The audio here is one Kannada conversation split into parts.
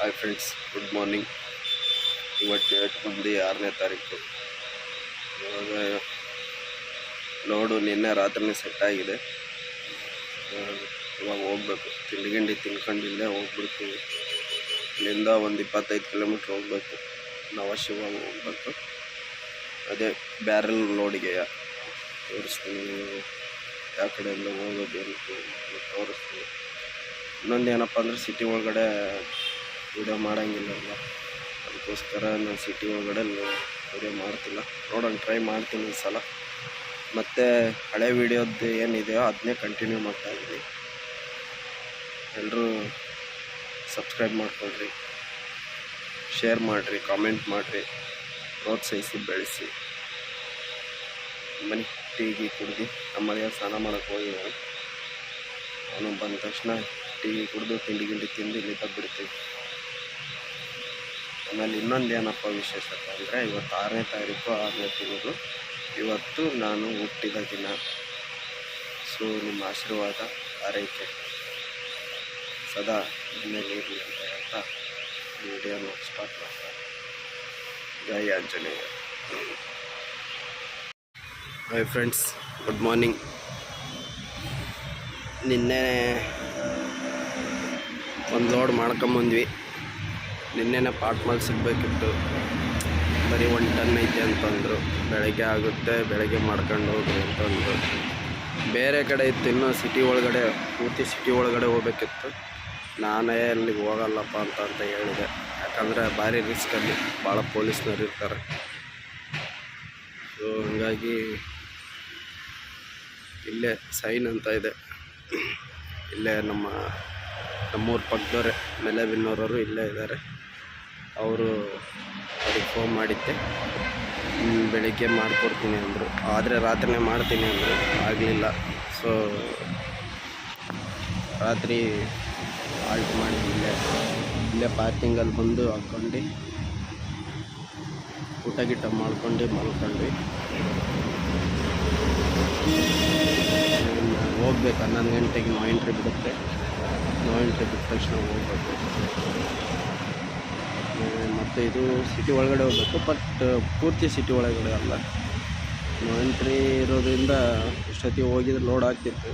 Hi friends, good morning. ಇವತ್ತು ಡೇಟ್ ಬಂದು 6ನೇ ತಾರೀಕು. ಇವಾಗ ಲೋಡು ನಿನ್ನೆ ರಾತ್ರಿನೇ ಸೆಟ್ ಆಗಿದೆ. ಇವಾಗ ಹೋಗ್ಬೇಕು. ತಿಂಡಿ ತಿನ್ಕೊಂಡು ಇಲ್ಲೇ ಹೋಗ್ಬಿಡ್ತೀವಿ. ಇಲ್ಲಿಂದ ಒಂದು 25 ಕಿಲೋಮೀಟ್ರ್ ಹೋಗ್ಬೇಕು. ನವಶಿವಾಗ ಹೋಗ್ಬೇಕು. ಅದೇ ಬ್ಯಾರಲ್ ಲೋಡಿಗೆ ತೋರಿಸ್ತೀನಿ. ಯಾವ ಕಡೆಯಿಂದ ಹೋಗೋದು ಅಂತ ತೋರಿಸ್ತೀನಿ. ಇನ್ನೊಂದು ಏನಪ್ಪ ಅಂದರೆ ಸಿಟಿ ಒಳಗಡೆ ವಿಡಿಯೋ ಮಾಡೋಂಗಿಲ್ಲ. ಅದಕ್ಕೋಸ್ಕರ ನಾನು ಸಿಟಿ ಒಳಗಡೆ ವಿಡಿಯೋ ಮಾಡ್ತಿಲ್ಲ. ನೋಡೋಣ, ಟ್ರೈ ಮಾಡ್ತೀನಿ ಈ ಸಲ. ಮತ್ತು ಹಳೆ ವಿಡಿಯೋದ್ದು ಏನಿದೆಯೋ ಅದನ್ನೇ ಕಂಟಿನ್ಯೂ ಮಾಡ್ತಾಯಿದ್ದೀನಿ. ಎಲ್ಲರೂ ಸಬ್ಸ್ಕ್ರೈಬ್ ಮಾಡ್ಕೊಳ್ರಿ, ಶೇರ್ ಮಾಡಿರಿ, ಕಾಮೆಂಟ್ ಮಾಡಿರಿ, ಪ್ರೋತ್ಸಾಹಿಸಿ ಬೆಳೆಸಿ. ಬನ್ನಿ, ಟೀ ಕುಡ್ದು ನಮ್ಮದೇ ಸ್ನಾನ ಮಾಡೋಕ್ಕೆ ಹೋಗಿದ್ದಾರೆ. ಅವನು ಬಂದ ತಕ್ಷಣ ಟೀ ಕುಡಿದು ತಿಂಡಿ ತಿಂದು ಇಲ್ಲಿದ್ದ ಬಿಡ್ತೀವಿ. ಆಮೇಲೆ ಇನ್ನೊಂದು ಏನಪ್ಪ ವಿಶೇಷತೆ ಅಂದರೆ, ಇವತ್ತು 6ನೇ ತಾರೀಕು 6ನೇ ತಿಂಗಳು. ಇವತ್ತು ನಾನು ಹುಟ್ಟಿದ ದಿನ. ಸೊ ನಿಮ್ಮ ಆಶೀರ್ವಾದ, ಆರೈಕೆ ಸದಾ ಮನೇಲಿ ಇರಲಿ ಅಂತ ಹೇಳ್ತಾ ವಿಡಿಯೋನ ಸ್ಟಾರ್ಟ್ ಮಾಡ್ತಾರೆ. ಜೈ Anjaneya. Hi friends, good morning. ನಿನ್ನೆ ಒಂದು ಲೋಡ್ ಮಾಡ್ಕೊಂಬಂದ್ವಿ. ನಿನ್ನೆನೇ ಪಾಟ್ ಮಾಡಿ ಸಿಗಬೇಕಿತ್ತು. ಬರೀ 1 ಟನ್ ಐತೆ ಅಂತಂದರು. ಬೆಳಗ್ಗೆ ಆಗುತ್ತೆ, ಬೆಳಗ್ಗೆ ಮಾಡ್ಕೊಂಡು ಹೋಗ್ರಿ ಅಂತಂದರು. ಬೇರೆ ಕಡೆ ಇತ್ತು, ಇನ್ನೂ ಸಿಟಿ ಒಳಗಡೆ, ಪೂರ್ತಿ ಸಿಟಿ ಒಳಗಡೆ ಹೋಗ್ಬೇಕಿತ್ತು. ನಾನೇ ಅಲ್ಲಿಗೆ ಹೋಗಲ್ಲಪ್ಪ ಅಂತ ಹೇಳಿದೆ. ಯಾಕಂದರೆ ಭಾರಿ ರಿಸ್ಕಲ್ಲಿ ಭಾಳ ಪೊಲೀಸ್ನವ್ರು ಇರ್ತಾರೆ. ಸೊ ಹಂಗಾಗಿ ಇಲ್ಲೇ ಸೈನ್ ಅಂತ ಇದೆ, ಇಲ್ಲೇ ನಮ್ಮೂರ ಪಕ್ಕದವರೇ, ಮೆಲೆಬಿನ್ನೋರವರು ಇಲ್ಲೇ ಇದ್ದಾರೆ. ಅವ್ರಿಗೆ ಫೋನ್ ಮಾಡಿದ್ದೆ, ಬೆಳಿಗ್ಗೆ ಮಾಡಿಕೊಡ್ತೀನಿ ಅಂದರು. ಆದರೆ ರಾತ್ರಿನೇ ಮಾಡ್ತೀನಿ ಅಂದರು, ಆಗಲಿಲ್ಲ. ಸೊ ರಾತ್ರಿ ಆಲ್ಟ್ ಮಾಡಿ ಇಲ್ಲೇ ಪಾರ್ಕಿಂಗಲ್ಲಿ ಬಂದು ಹಾಕ್ಕೊಂಡು ಊಟ ಮಾಡ್ಕೊಂಡು ಮಲ್ಕೊಂಡ್ವಿ. ಹೋಗ್ಬೇಕು. 11 ಗಂಟೆಗೆ ನೋ ಎಂಟ್ರಿ ಬಿಡುತ್ತೆ. ನೋ ಎಂಟ್ರಿ ಬಿಟ್ಟ ತಕ್ಷಣ ಹೋಗ್ಬೇಕು. ಮತ್ತು ಇದು ಸಿಟಿ ಒಳಗಡೆ ಹೋಗ್ಬೇಕು, ಬಟ್ ಪೂರ್ತಿ ಸಿಟಿ ಒಳಗಡೆ ಅಲ್ಲ. ನೋ ಎಂಟ್ರಿ ಇರೋದ್ರಿಂದ ಇಷ್ಟೊತ್ತಿಗೆ ಹೋಗಿದ್ರೆ ಲೋಡ್ ಆಗ್ತಿತ್ತು.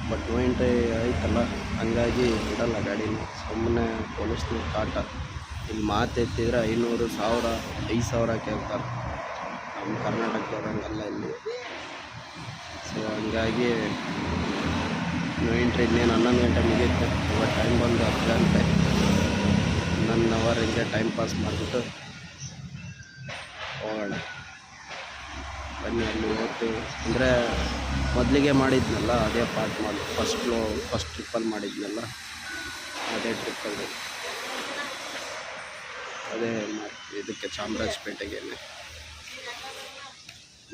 ಬಟ್ ನೋ ಎಂಟ್ರಿ ಆಯ್ತಲ್ಲ, ಹಂಗಾಗಿ ಬಿಡಲ್ಲ ಗಾಡಿನ. ಸುಮ್ಮನೆ ಪೊಲೀಸ್ನ ಕಾಟ. ಇಲ್ಲಿ ಮಾತು ಎತ್ತಿದ್ರೆ 500, 1000, 5000 ಕೇಳ್ತಾರೆ. ನಮ್ಮ ಕರ್ನಾಟಕದವರಂಗಲ್ಲ ಇಲ್ಲಿ. ಸೊ ಹಂಗಾಗಿ ನೋ ಎಂಟ್ರಿ ಇನ್ನೇನು 11 ಗಂಟೆ ಮುಗಿಯುತ್ತೆ. ಇವಾಗ ಟೈಮ್ ಬಂದು 10 ಗಂಟೆ. 1 ಅವರ್ ಹಿಂಗೆ ಟೈಮ್ ಪಾಸ್ ಮಾಡಿಬಿಟ್ಟು ಹೋಗೋಣ. ಬನ್ನಿ, ಅಲ್ಲಿ ಹೋಗ್ತು ಅಂದರೆ ಮೊದಲಿಗೆ ಮಾಡಿದ್ನಲ್ಲ ಅದೇ ಪಾರ್ಟ್ ಮಾಡಿ, ಫಸ್ಟ್ ಟ್ರಿಪ್ಪಲ್ಲಿ ಮಾಡಿದ್ನಲ್ಲ ಅದೇ ಟ್ರಿಪ್ಪಲ್ಲಿ, ಅದೇ ಇದಕ್ಕೆ ಚಾಮರಾಜಪೇಟೆಗೆ.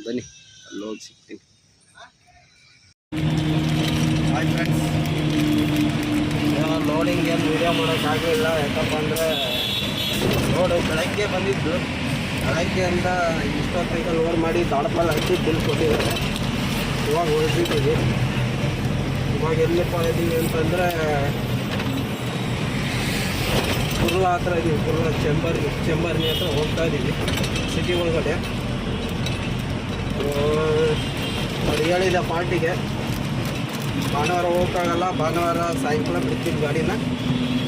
ಬನ್ನಿ, ಅಲ್ಲಿ ಹೋಗಿ ಸಿಗ್ತೀನಿ. ಹಾಯ್ ಫ್ರೆಂಡ್ಸ್, ಲೋಡಿಂಗ್ ಏನು ವೀಡಿಯೋ ಮಾಡೋಕ್ಕಾಗಲಿಲ್ಲ. ಯಾಕಪ್ಪ ಅಂದರೆ ಲೋಡು ಬೆಳಗ್ಗೆ ಬಂದಿದ್ದು. ಬೆಳಗ್ಗೆಯಿಂದ ಇಷ್ಟೊತ್ತಿಗೆ ಲೋಡ್ ಮಾಡಿ ತಾಳಪಾಲ್ ಹಾಕಿ ಬಿಲ್ ಕೊಟ್ಟಿದ್ದಾರೆ. ಇವಾಗ ಹೊರಟಿದ್ದೀವಿ. ಇವಾಗ ಎಲ್ಲಿಪ್ಪ ಇದ್ದೀವಿ ಅಂತಂದರೆ ಕುರ್ಲ ಹತ್ರ ಇದ್ದೀವಿ. ಕುರ್ಲ ಚೆಂಬರ್ನಿ ಹತ್ರ ಹೋಗ್ತಾ ಇದ್ದೀವಿ, ಸಿಟಿ ಒಳಗಡೆ. ಅವ್ರು ಹೇಳಿದೆ ಪಾರ್ಟಿಗೆ ಭಾನುವಾರ ಹೋಗೋಕ್ಕಾಗಲ್ಲ, ಭಾನುವಾರ ಸಾಯಂಕಾಲ ಬಿಡ್ತೀನಿ ಗಾಡಿನ,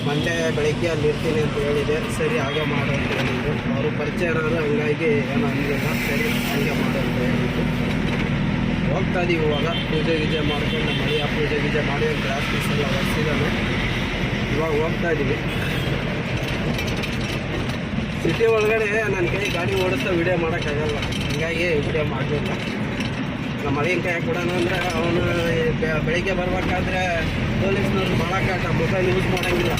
ಮಂಡೇ ಬೆಳಗ್ಗೆ ಅಲ್ಲಿ ಇರ್ತೀನಿ ಅಂತ ಹೇಳಿದೆ. ಸರಿ, ಹಾಗೆ ಮಾಡು ಅಂತ ಹೇಳಿದ್ರು. ಅವರು ಪರಿಚಯ ಇರೋರು, ಹಂಗಾಗಿ ಏನೋ ಅಂದಿಲ್ಲ. ಸರಿ, ಹಾಗೆ ಮಾಡು ಅಂತ ಹೇಳಿದ್ರು. ಹೋಗ್ತಾ ಇದೀವಿ. ಇವಾಗ ಪೂಜೆ ಮಾಡ್ಕೊಂಡು, ಮಳೆಯ ಪೂಜೆ ಮಾಡಿ ಗ್ರಾಸ್ ಪೀಸ್ ಎಲ್ಲ ಒರೆಸಿದ್ದಾನೆ. ಇವಾಗ ಹೋಗ್ತಾ ಇದ್ದೀವಿ. ಸಿಟಿ ಒಳಗಡೆ ನನ್ನ ಕೈ ಗಾಡಿ ಓಡಿಸ್ತಾ ವೀಡಿಯೋ ಮಾಡೋಕ್ಕಾಗಲ್ಲ, ಹಂಗಾಗಿ ವೀಡಿಯೋ ಮಾಡಲಿಲ್ಲ. ನಮ್ಮ ಮಗನ ಕೈ ಕೊಡೋಣ ಅಂದರೆ ಅವನು ಬೆಳಿಗ್ಗೆ ಬರ್ಬೇಕಾದ್ರೆ ಪೊಲೀಸ್ನವ್ರು ಭಾಳ ಕಾಟ. ಮೊಬೈಲ್ ಯೂಸ್ ಮಾಡೋಂಗಿಲ್ಲ.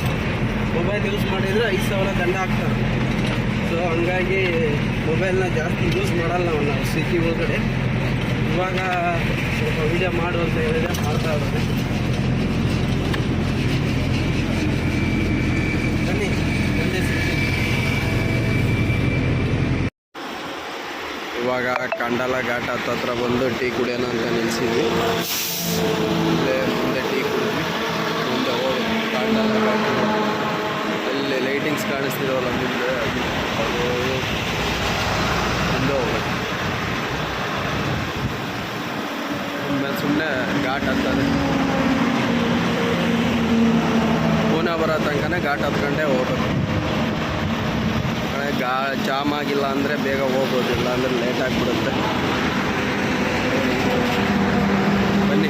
ಮೊಬೈಲ್ ಯೂಸ್ ಮಾಡಿದರೆ 5000 ದಂಡ ಹಾಕ್ತಾರೆ. ಸೊ ಹಂಗಾಗಿ ಮೊಬೈಲ್ನ ಜಾಸ್ತಿ ಯೂಸ್ ಮಾಡಲ್ಲ ನಾವು ಸಿಟಿ ಒಳಗಡೆ. ಇವಾಗ ಸ್ವಲ್ಪ ವೀಡಿಯೋ ಮಾಡು ಅಂತ ಹೇಳಿದ್ರೆ ಮಾಡ್ತಾ ಇದ್ದಾನೆ. ಬನ್ನಿ, ಮುಂದೆ ಸಿಗ್ತೀನಿ. ಇವಾಗ ಕಂಡಲ ಘಾಟ್ ಹತ್ರ ಬಂದು ಟೀ ಕುಡಿಯೋಣ ಅಂತ ನಿಲ್ಲಿಸಿದ್ವಿ. ಮುಂದೆ ಟೀ ಕುಡಿದ್ವಿ. ಮುಂದೆ ಹೋಗಿ ಕಂಡಲ ಘಾಟ್ ಅಲ್ಲಿ ಲೈಟಿಂಗ್ಸ್ ಸುಮ್ಮನೆ ಘಾಟ್ ಹತ್ತದೆ. ಪೂನಾ ಬರೋ ತನಕನೇ ಘಾಟ್ ಹತ್ಕೊಂಡೇ ಹೋಗ್ಬೇಕು. ಜಾಮ್ ಆಗಿಲ್ಲ ಅಂದರೆ ಬೇಗ ಹೋಗ್ಬೋದು, ಇಲ್ಲ ಅಂದರೆ ಲೇಟ್ ಆಗಿಬಿಡುತ್ತೆ. ಬನ್ನಿ.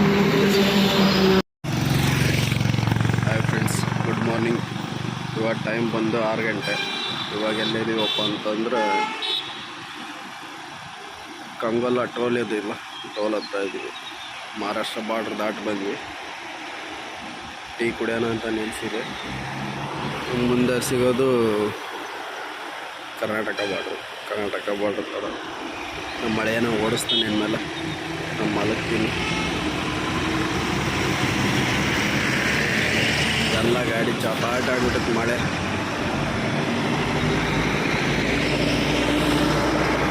Hi friends, good morning. ಇವಾಗ ಟೈಮ್ ಬಂದು 6 ಗಂಟೆ. ಇವಾಗ ಎಲ್ಲಿದ್ದೀವಪ್ಪ ಅಂತಂದ್ರೆ ಕಂಗೋಲ ಟೋಲ್ ಇದಿಲ್ಲ, ಟೋಲ್ ಹತ್ತಾ ಇದ್ದೀವಿ. ಮಹಾರಾಷ್ಟ್ರ ಬಾರ್ಡ್ರ್ ದಾಟಿ ಬಂದ್ವಿ. ಟೀ ಕುಡಿಯೋಣ ಅಂತ ನಿಲ್ಸಿದೆ. ಮುಂದೆ ಸಿಗೋದು ಕರ್ನಾಟಕ ಬಾರ್ಡ್ರ್ ಥರ. ನಮ್ಮ ಮಳೆಯನ್ನು ಓಡಿಸ್ತಾನೆ ಇನ್ಮೇಲೆ ನಮ್ಮ ಮಲಗ್ತೀನಿ. ಎಲ್ಲ ಗಾಡಿ ಚಾಪಾಟ ಆಗ್ಬಿಟ್ಟೈತೆ ಮಳೆ.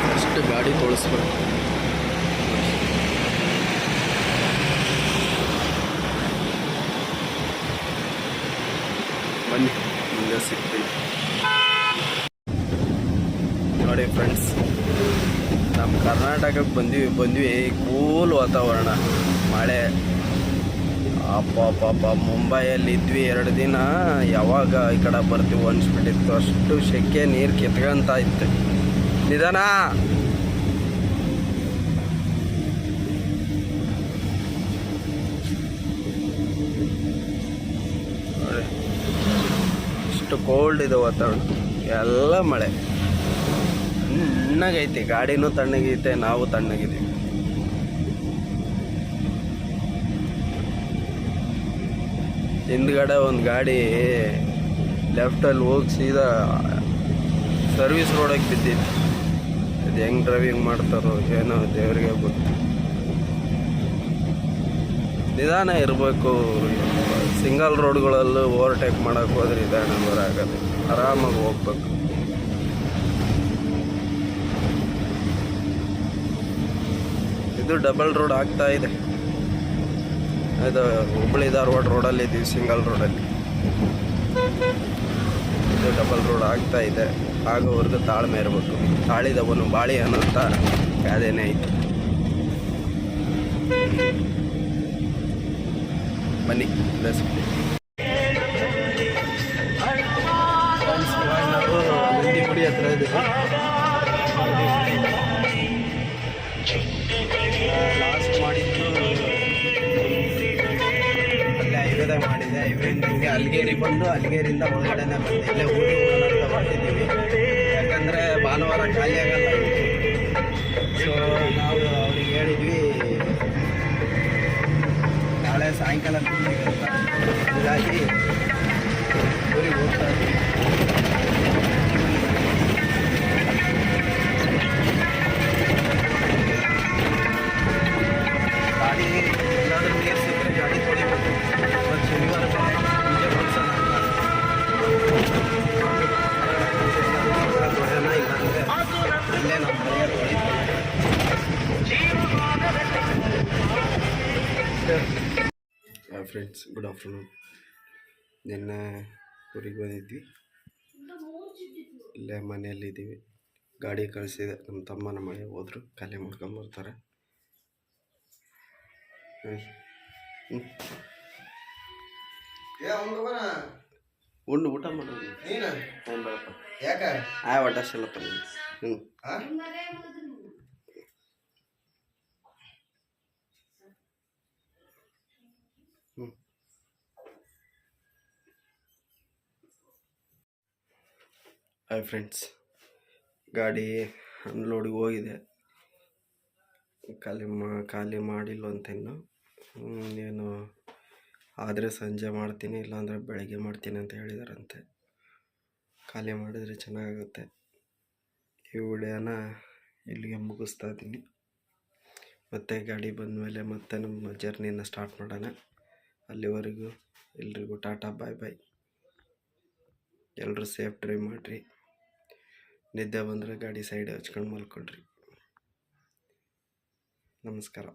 ಫಸ್ಟ್ ಗಾಡಿ ತೊಳಸ್ಬೇಕು. ಬನ್ನಿ, ಮುಂದೆ ಸಿಗ್ತೀವಿ. ನೋಡಿ ಫ್ರೆಂಡ್ಸ್, ನಮ್ಮ ಕರ್ನಾಟಕಕ್ಕೆ ಬಂದ್ವಿ. ಕೂಲ್ ವಾತಾವರಣ, ಮಳೆ. ಅಪ್ಪ ಮುಂಬೈಯಲ್ಲಿ ಇದ್ವಿ 2 ದಿನ. ಯಾವಾಗ ಈ ಕಡೆ ಬರ್ತೀವಿ ಅನಿಸ್ಬಿಟ್ಟಿತ್ತು. ಅಷ್ಟು ಸೆಕೆ, ನೀರು ಕಿತ್ಕೊಂತ ಇತ್ತು. ನಿಧಾನ. ನೋಡಿ ಇಷ್ಟು ಕೋಲ್ಡ್ ಇದೆ ವಾತಾವರಣ. ಎಲ್ಲ ಮಳೆ. ತಣ್ಣಗೈತಿ, ಗಾಡಿನೂ ತಣ್ಣಗೈತೆ, ನಾವು ತಣ್ಣಗಿದ್ದೀವಿ. ಹಿಂದ್ಗಡೆ ಒಂದು ಗಾಡಿ ಲೆಫ್ಟಲ್ಲಿ ಹೋಗಿ ಸೀದಾ ಸರ್ವಿಸ್ ರೋಡಕ್ಕೆ ಬಿದ್ದಿತ್ತು. ಅದು ಹೆಂಗೆ ಡ್ರೈವಿಂಗ್ ಮಾಡ್ತಾರೋ ಏನೋ ದೇವರಿಗೆ ಗೊತ್ತು. ನಿಧಾನ ಇರಬೇಕು. ಸಿಂಗಲ್ ರೋಡ್ಗಳಲ್ಲೂ ಓವರ್ಟೇಕ್ ಮಾಡೋಕ್ಕೆ ಹೋದ್ರೆ ನಿಧಾನ ಬರಾಗದು. ಆರಾಮಾಗಿ ಹೋಗ್ಬೇಕು. ಇದು ಡಬಲ್ ರೋಡ್ ಆಗ್ತಾ ಇದೆ. ಇದು ಹುಬ್ಬಳ್ಳಿ ಧಾರವಾಡ ರೋಡಲ್ಲಿ ಇದ್ದೀವಿ, ಸಿಂಗಲ್ ರೋಡಲ್ಲಿ. ಇದು ಡಬಲ್ ರೋಡ್ ಆಗ್ತಾ ಇದೆ. ಆಗೋವರೆಗೂ ತಾಳ್ಮೆ ಇರಬೇಕು. ತಾಳಿದವನು ಬಾಳಿ ಅನ್ನೋಂಥ ಗಾದೆನೇ ಐತೆ. ಬನ್ನಿ, ನಾವು ನಂದಿ ಗುಡಿ ಹತ್ರ ಇದ್ದೀವಿ. ಲಾಸ್ಟ್ ಮಾಡಿದ್ದು ಅಲ್ಲೇ ಹೈವೇದಾಗ ಮಾಡಿದೆ. ಹೈವೇಯಿಂದ ಹಿಂಗೆ ಅಲ್ಗೇರಿ ಬಂದು ಅಲ್ಗೇರಿಯಿಂದ ಒಳಗಡೆನೇ ಬಂದೆ. ಇಲ್ಲೇ ಊರಿಗೆ ಹೋಗೋಣ ಅಂತ ಹೊರಟಿದ್ದೀವಿ. ಯಾಕಂದರೆ ಭಾನುವಾರ ಖಾಲಿ ಆಗಲ್ಲ. ಸೊ ನಾವು ಅವ್ರಿಗೆ ಹೇಳಿದ್ವಿ ನಾಳೆ ಸಾಯಂಕಾಲ ಅಂತ. ಹೀಗಾಗಿ ಊರಿಗೆ ಹೋಗ್ತಾ ಇದ್ವಿ. ಗಾಡಿ ಎಲ್ಲಾದರೂ ನೀರು ಸಿಕ್ಕರೆ ಗಾಡಿ ತೊಳಿಬೇಕು. ಮತ್ತು ಶನಿವಾರ ಪೂಜೆ ಮಾಡ್ಸೋಣ ತೊಳೆಯೋಣ. ಇಲ್ಲಾಂದರೆ ಇಲ್ಲೇ ನಮ್ಮ ಮನೆಯ ತೊಳಿತೀವಿ. Friends, good afternoon. ನಿನ್ನೆ ಊರಿಗೆ ಬಂದಿದ್ವಿ. ಇಲ್ಲೇ ಮನೆಯಲ್ಲಿದ್ದೀವಿ. ಗಾಡಿ ಕಳಿಸಿದೆ ನಮ್ಮ ತಮ್ಮನ ಮಳೆ ಹೋದ್ರು, ಖಾಲಿ ಮಾಡ್ಕೊಂಬರ್ತಾರೆ. ಉಂಡು ಊಟ ಮಾಡೋದು ಯಾಕೆ ಒಟ್ಟ ಸಲ್ಲಪ್ಪ. ಹಾಯ್ ಫ್ರೆಂಡ್ಸ್, ಗಾಡಿ ಅನ್ಲೋಡಿಗೆ ಹೋಗಿದೆ. ಖಾಲಿ ಮಾಡಿಲ್ಲ ಅಂತ ಇನ್ನು. ಏನು ಆದರೆ ಸಂಜೆ ಮಾಡ್ತೀನಿ, ಇಲ್ಲಾಂದರೆ ಬೆಳಗ್ಗೆ ಮಾಡ್ತೀನಿ ಅಂತ ಹೇಳಿದಾರಂತೆ. ಖಾಲಿ ಮಾಡಿದರೆ ಚೆನ್ನಾಗುತ್ತೆ. ಈ ವಿಡಿಯೋನ ಇಲ್ಲಿಗೆ ಮುಗಿಸ್ತಾ ಇದ್ದೀನಿ. ಮತ್ತೆ ಗಾಡಿ ಬಂದಮೇಲೆ ಮತ್ತೆ ನಮ್ಮ ಜರ್ನಿನ ಸ್ಟಾರ್ಟ್ ಮಾಡೋಣ. ಅಲ್ಲಿವರೆಗೂ ಎಲ್ರಿಗೂ ಟಾಟಾ, ಬಾಯ್ ಬಾಯ್. ಎಲ್ಲರೂ ಸೇಫ್ ಡ್ರೈವ್ ಮಾಡಿರಿ. ನಿದ್ದೆ ಬಂದರೆ ಗಾಡಿ ಸೈಡ್ ಹಚ್ಕೊಂಡು ಮಲ್ಕೊಳ್ರಿ. ನಮಸ್ಕಾರ.